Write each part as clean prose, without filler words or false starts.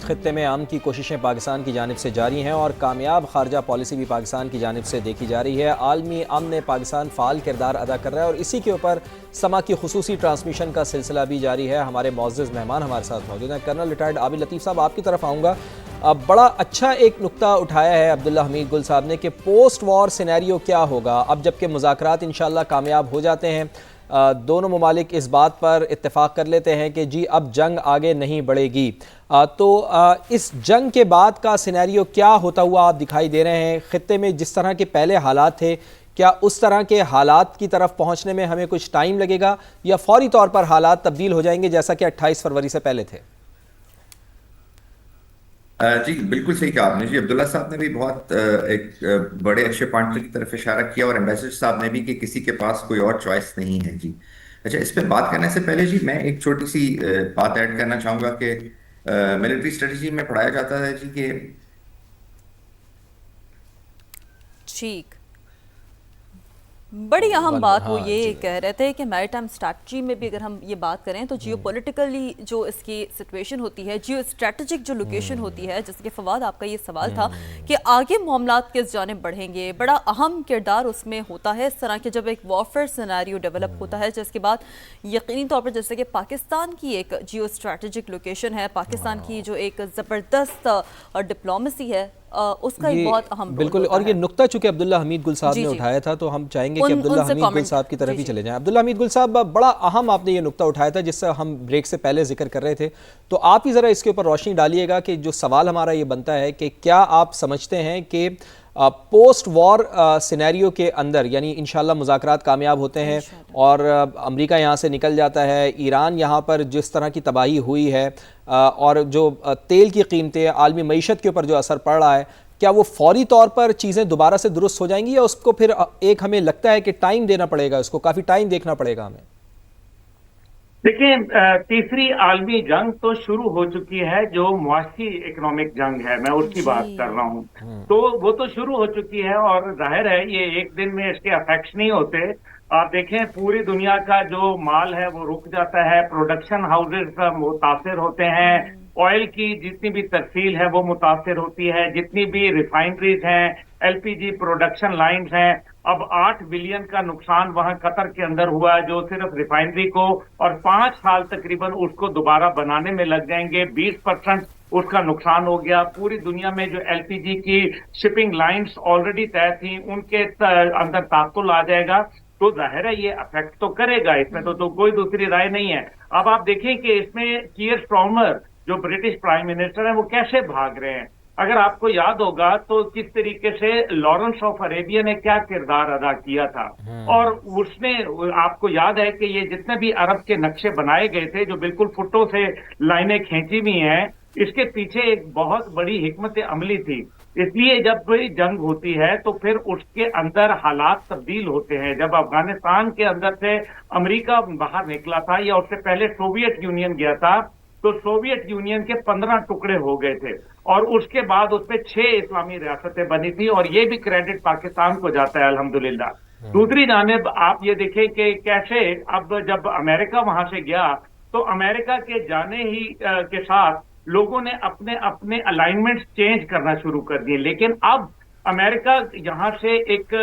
خطے میں امن کی کوششیں پاکستان کی جانب سے جاری ہیں اور کامیاب خارجہ پالیسی بھی پاکستان کی جانب سے دیکھی جا رہی ہے۔ عالمی امن میں پاکستان فعال کردار ادا کر رہا ہے اور اسی کے اوپر سما کی خصوصی ٹرانسمیشن کا سلسلہ بھی جاری ہے۔ ہمارے معزز مہمان ہمارے ساتھ موجود ہیں۔ کرنل ریٹائرڈ عابد لطیف صاحب، آپ کی طرف آؤں گا۔ بڑا اچھا ایک نقطہ اٹھایا ہے عبداللہ حمید گل صاحب نے کہ پوسٹ وار سینیریو کیا ہوگا اب جب کہ مذاکرات انشاءاللہ کامیاب ہو جاتے ہیں، دونوں ممالک اس بات پر اتفاق کر لیتے ہیں کہ جی اب جنگ آگے نہیں بڑھے گی، تو اس جنگ کے بعد کا سینیریو کیا ہوتا ہوا آپ دکھائی دے رہے ہیں؟ خطے میں جس طرح کے پہلے حالات تھے، کیا اس طرح کے حالات کی طرف پہنچنے میں ہمیں کچھ ٹائم لگے گا یا فوری طور پر حالات تبدیل ہو جائیں گے جیسا کہ 28 فروری سے پہلے تھے؟ جی بالکل صحیح کہا آپ نے جی۔ عبداللہ صاحب نے بھی بہت ایک بڑے اچھے پوائنٹ کی طرف اشارہ کیا، اور ایمبیسڈر صاحب نے بھی کہ کسی کے پاس کوئی اور چوائس نہیں ہے جی۔ اچھا، اس پہ بات کرنے سے پہلے جی میں ایک چھوٹی سی بات ایڈ کرنا چاہوں گا کہ ملٹری اسٹریٹجی میں پڑھایا جاتا ہے جی کہ ٹھیک، بڑی اہم بات وہ یہ کہہ رہے تھے کہ میری ٹائم اسٹریٹجی میں بھی اگر ہم یہ بات کریں تو جیو پولیٹیکلی جو اس کی سچویشن ہوتی ہے، جیو اسٹریٹجک جو لوکیشن ہوتی ہے، جیسے کہ فواد آپ کا یہ سوال تھا کہ آگے معاملات کس جانب بڑھیں گے، بڑا اہم کردار اس میں ہوتا ہے اس طرح کے جب ایک وارفیئر سینیریو ڈیولپ ہوتا ہے، جس کے بعد یقینی طور پر جیسے کہ پاکستان کی ایک جیو اسٹریٹجک لوکیشن ہے، پاکستان کی جو ایک زبردست ڈپلومیسی ہے، اس کا ایک بہت اہم رول بالکل، ہوتا اور ہے۔ یہ نقطہ چونکہ عبداللہ حمید گل صاحب نے اٹھایا تھا تو ہم چاہیں گے کہ عبداللہ حمید گل صاحب کی طرف ہی چلے جائیں۔ عبداللہ حمید گل صاحب، بڑا اہم آپ نے یہ نقطہ اٹھایا تھا جس سے ہم بریک سے پہلے ذکر کر رہے تھے، تو آپ ہی ذرا اس کے اوپر روشنی ڈالیے گا کہ جو سوال ہمارا یہ بنتا ہے کہ کیا آپ سمجھتے ہیں کہ پوسٹ وار سینیریو کے اندر، یعنی انشاءاللہ مذاکرات کامیاب ہوتے ہیں اور امریکہ یہاں سے نکل جاتا ہے، ایران یہاں پر جس طرح کی تباہی ہوئی ہے اور جو تیل کی قیمتیں، عالمی معیشت کے اوپر جو اثر پڑ رہا ہے، کیا وہ فوری طور پر چیزیں دوبارہ سے درست ہو جائیں گی یا اس کو پھر ایک ہمیں لگتا ہے کہ ٹائم دینا پڑے گا، اس کو کافی ٹائم دیکھنا پڑے گا ہمیں؟ دیکھیں، تیسری عالمی جنگ تو شروع ہو چکی ہے، جو معاشی اکنامک جنگ ہے، میں اس کی بات کر رہا ہوں، تو وہ تو شروع ہو چکی ہے اور ظاہر ہے یہ ایک دن میں اس کے افیکٹس نہیں ہوتے۔ آپ دیکھیں پوری دنیا کا جو مال ہے وہ رک جاتا ہے، پروڈکشن ہاؤسز متاثر ہوتے ہیں، آئل کی جتنی بھی ترسیل ہے وہ متاثر ہوتی ہے، جتنی بھی ریفائنریز ہیں، ایل پی جی پروڈکشن لائنز ہیں، اب 8 بلین کا نقصان وہاں قطر کے اندر ہوا ہے جو صرف ریفائنری کو، اور 5 سال تقریباً اس کو دوبارہ بنانے میں لگ جائیں گے، 20% اس کا نقصان ہو گیا۔ پوری دنیا میں جو ایل پی جی کی شپنگ لائنز آلریڈی طے تھیں ان کے اندر تعطل آ جائے گا، تو ظاہر ہے یہ افیکٹ تو کرے گا، اس میں تو کوئی دوسری رائے نہیں ہے۔ اب آپ دیکھیں کہ اس میں کیئر اسٹارمر جو برٹش پرائم منسٹر ہیں وہ کیسے بھاگ رہے ہیں۔ اگر آپ کو یاد ہوگا تو کس طریقے سے لارنس آف عربیہ نے کیا کردار ادا کیا تھا، اور اس نے، آپ کو یاد ہے کہ یہ جتنے بھی عرب کے نقشے بنائے گئے تھے جو بالکل فٹوں سے لائنیں کھینچی ہوئی ہیں، اس کے پیچھے ایک بہت بڑی حکمت عملی تھی۔ اس لیے جب کوئی جنگ ہوتی ہے تو پھر اس کے اندر حالات تبدیل ہوتے ہیں۔ جب افغانستان کے اندر سے امریکہ باہر نکلا تھا یا اس سے پہلے سوویت یونین گیا تھا، تو سوویت یونین کے 15 ٹکڑے ہو گئے تھے اور اس کے بعد اس پہ 6 اسلامی ریاستیں بنی تھی، اور یہ بھی کریڈٹ پاکستان کو جاتا ہے الحمدللہ۔ دوسری جانب آپ یہ دیکھیں کہ کیسے اب جب امریکہ وہاں سے گیا تو امریکہ کے جانے ہی کے ساتھ لوگوں نے اپنے اپنے الائنمنٹس چینج کرنا شروع کر دیے، لیکن اب امریکہ یہاں سے ایک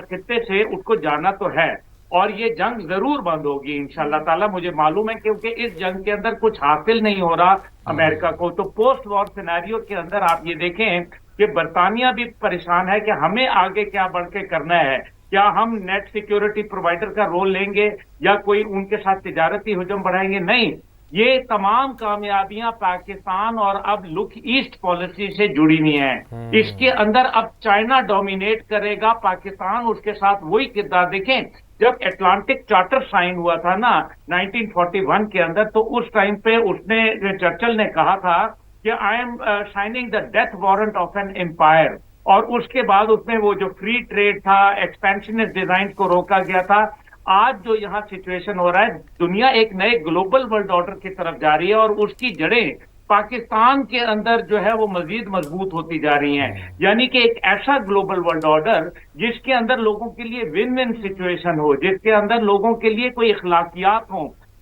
خطے سے اس کو جانا تو ہے، اور یہ جنگ ضرور بند ہوگی انشاءاللہ تعالی، مجھے معلوم ہے، کیونکہ اس جنگ کے اندر کچھ حاصل نہیں ہو رہا امریکہ کو۔ تو پوسٹ وار سینیریو کے اندر آپ یہ دیکھیں کہ برطانیہ بھی پریشان ہے کہ ہمیں آگے کیا بڑھ کے کرنا ہے، کیا ہم نیٹ سیکیورٹی پرووائڈر کا رول لیں گے یا کوئی ان کے ساتھ تجارتی حجم بڑھائیں گے؟ نہیں، یہ تمام کامیابیاں پاکستان اور اب لک ایسٹ پالیسی سے جڑی ہوئی ہیں۔ اس کے اندر اب چائنا ڈومینیٹ کرے گا، پاکستان اس کے ساتھ وہی کردار۔ دیکھیں جب اٹلانٹک چارٹر سائن ہوا تھا نا 1941 کے اندر، تو اس ٹائم پہ اس نے، چرچل نے کہا تھا کہ I am signing the death warrant of an empire, اور اس کے بعد اس میں وہ جو فری ٹریڈ تھا، ایکسپینشنسٹ ڈیزائن کو روکا گیا تھا۔ آج جو یہاں سچویشن ہو رہا ہے، دنیا ایک نئے گلوبل ورلڈ آرڈر کی طرف جا رہی ہے، اور اس کی جڑیں پاکستان کے اندر جو ہے وہ مزید مضبوط ہوتی جا رہی ہیں، یعنی کہ ایک ایسا گلوبل ورلڈ آرڈر جس کے اندر لوگوں کے لیے ون ون سچویشن ہو، جس کے اندر لوگوں کے لیے کوئی اخلاقیات ہوں،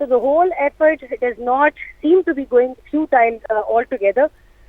So the whole effort does not seem to be going futile altogether।